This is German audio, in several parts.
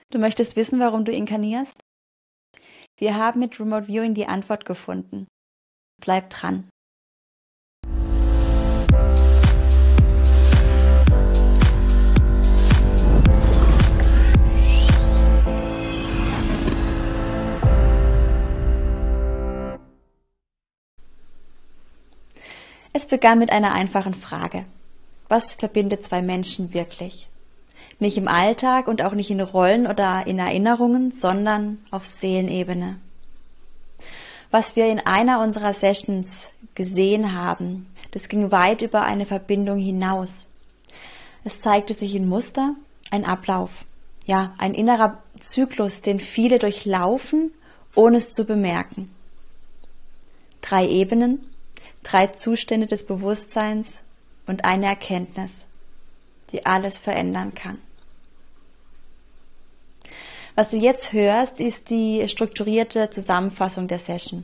Du möchtest wissen, warum du inkarnierst? Wir haben mit Remote Viewing die Antwort gefunden. Bleib dran. Es begann mit einer einfachen Frage. Was verbindet zwei Menschen wirklich? Nicht im Alltag und auch nicht in Rollen oder in Erinnerungen, sondern auf Seelenebene. Was wir in einer unserer Sessions gesehen haben, das ging weit über eine Verbindung hinaus. Es zeigte sich in Muster, ein Ablauf, ja, ein innerer Zyklus, den viele durchlaufen, ohne es zu bemerken. 3 Ebenen, 3 Zustände des Bewusstseins und eine Erkenntnis, die alles verändern kann. Was du jetzt hörst, ist die strukturierte Zusammenfassung der Session.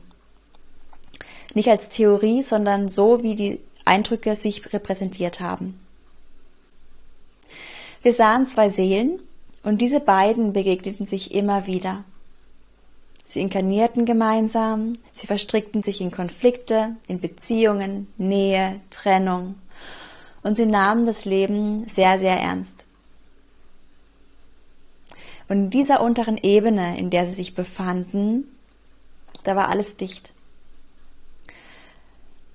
Nicht als Theorie, sondern so, wie die Eindrücke sich repräsentiert haben. Wir sahen 2 Seelen und diese beiden begegneten sich immer wieder. Sie inkarnierten gemeinsam, sie verstrickten sich in Konflikte, in Beziehungen, Nähe, Trennung und sie nahmen das Leben sehr, sehr ernst. Und in dieser unteren Ebene, in der sie sich befanden, da war alles dicht.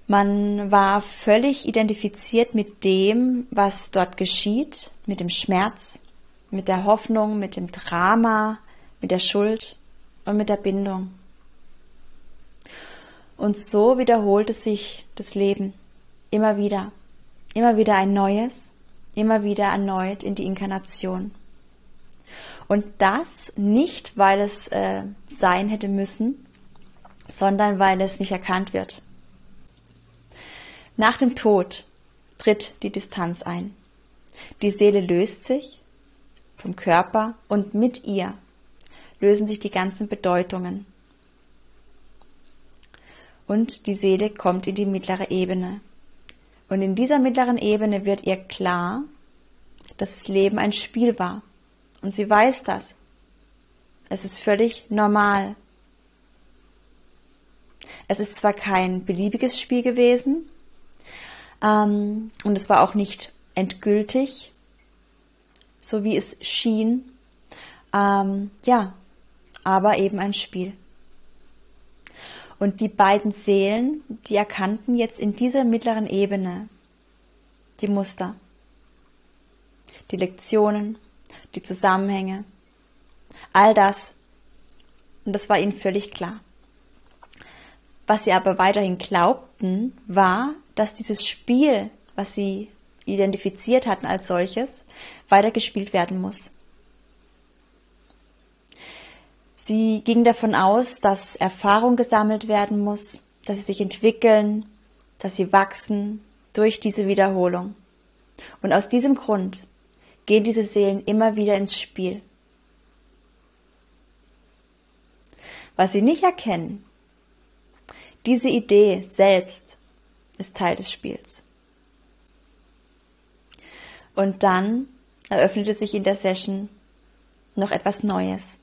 Man war völlig identifiziert mit dem, was dort geschieht, mit dem Schmerz, mit der Hoffnung, mit dem Drama, mit der Schuld und mit der Bindung. Und so wiederholte sich das Leben immer wieder ein neues, immer wieder erneut in die Inkarnation. Und das nicht, weil es sein hätte müssen, sondern weil es nicht erkannt wird. Nach dem Tod tritt die Distanz ein. Die Seele löst sich vom Körper und mit ihr lösen sich die ganzen Bedeutungen. Und die Seele kommt in die mittlere Ebene. Und in dieser mittleren Ebene wird ihr klar, dass das Leben ein Spiel war. Und sie weiß das. Es ist völlig normal. Es ist zwar kein beliebiges Spiel gewesen, und es war auch nicht endgültig, so wie es schien, aber eben ein Spiel. Und die beiden Seelen, die erkannten jetzt in dieser mittleren Ebene die Muster, die Lektionen, die Zusammenhänge, all das. Und das war ihnen völlig klar. Was sie aber weiterhin glaubten, war, dass dieses Spiel, was sie identifiziert hatten als solches, weiter gespielt werden muss. Sie gingen davon aus, dass Erfahrung gesammelt werden muss, dass sie sich entwickeln, dass sie wachsen durch diese Wiederholung. Und aus diesem Grund gehen diese Seelen immer wieder ins Spiel. Was sie nicht erkennen, diese Idee selbst ist Teil des Spiels. Und dann eröffnete sich in der Session noch etwas Neues.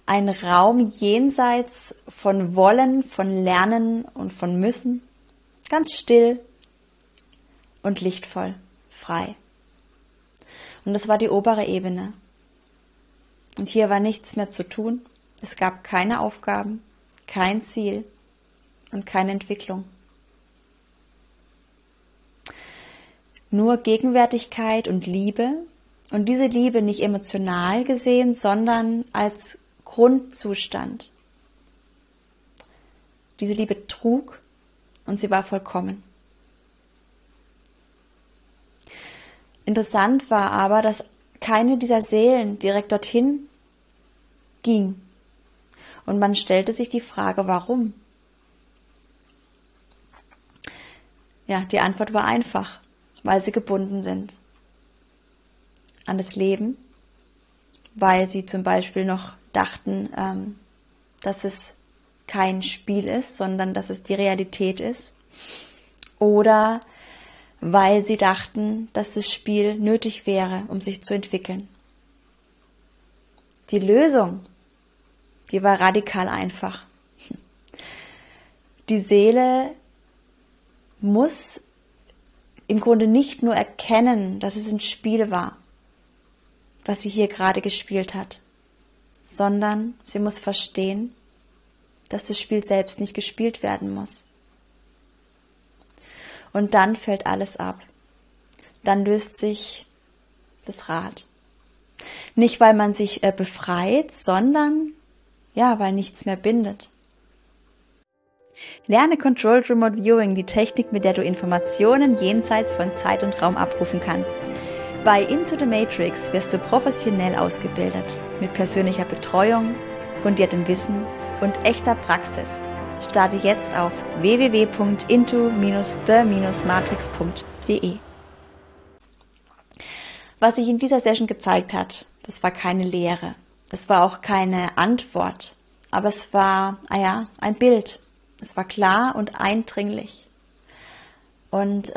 Ein Raum jenseits von Wollen, von Lernen und von Müssen, ganz still und lichtvoll, frei. Und das war die obere Ebene. Und hier war nichts mehr zu tun. Es gab keine Aufgaben, kein Ziel und keine Entwicklung. Nur Gegenwärtigkeit und Liebe. Und diese Liebe nicht emotional gesehen, sondern als Grundzustand. Diese Liebe trug und sie war vollkommen. Interessant war aber, dass keine dieser Seelen direkt dorthin ging. Und man stellte sich die Frage, warum? Ja, die Antwort war einfach, weil sie gebunden sind an das Leben, weil sie zum Beispiel noch dachten, dass es kein Spiel ist, sondern dass es die Realität ist. Oder weil sie dachten, dass das Spiel nötig wäre, um sich zu entwickeln. Die Lösung, die war radikal einfach. Die Seele muss im Grunde nicht nur erkennen, dass es ein Spiel war, was sie hier gerade gespielt hat, sondern sie muss verstehen, dass das Spiel selbst nicht gespielt werden muss. Und dann fällt alles ab. Dann löst sich das Rad. Nicht, weil man sich befreit, sondern weil nichts mehr bindet. Lerne Controlled Remote Viewing, die Technik, mit der du Informationen jenseits von Zeit und Raum abrufen kannst. Bei Into the Matrix wirst du professionell ausgebildet, mit persönlicher Betreuung, fundiertem Wissen und echter Praxis. Starte jetzt auf www.into-the-matrix.de. Was sich in dieser Session gezeigt hat, das war keine Lehre. Es war auch keine Antwort, aber es war, ein Bild. Es war klar und eindringlich und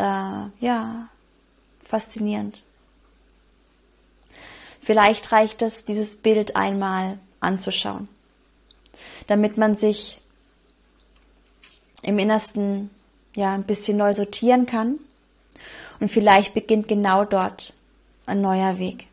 faszinierend. Vielleicht reicht es, dieses Bild einmal anzuschauen, damit man sich im Innersten ein bisschen neu sortieren kann und vielleicht beginnt genau dort ein neuer Weg.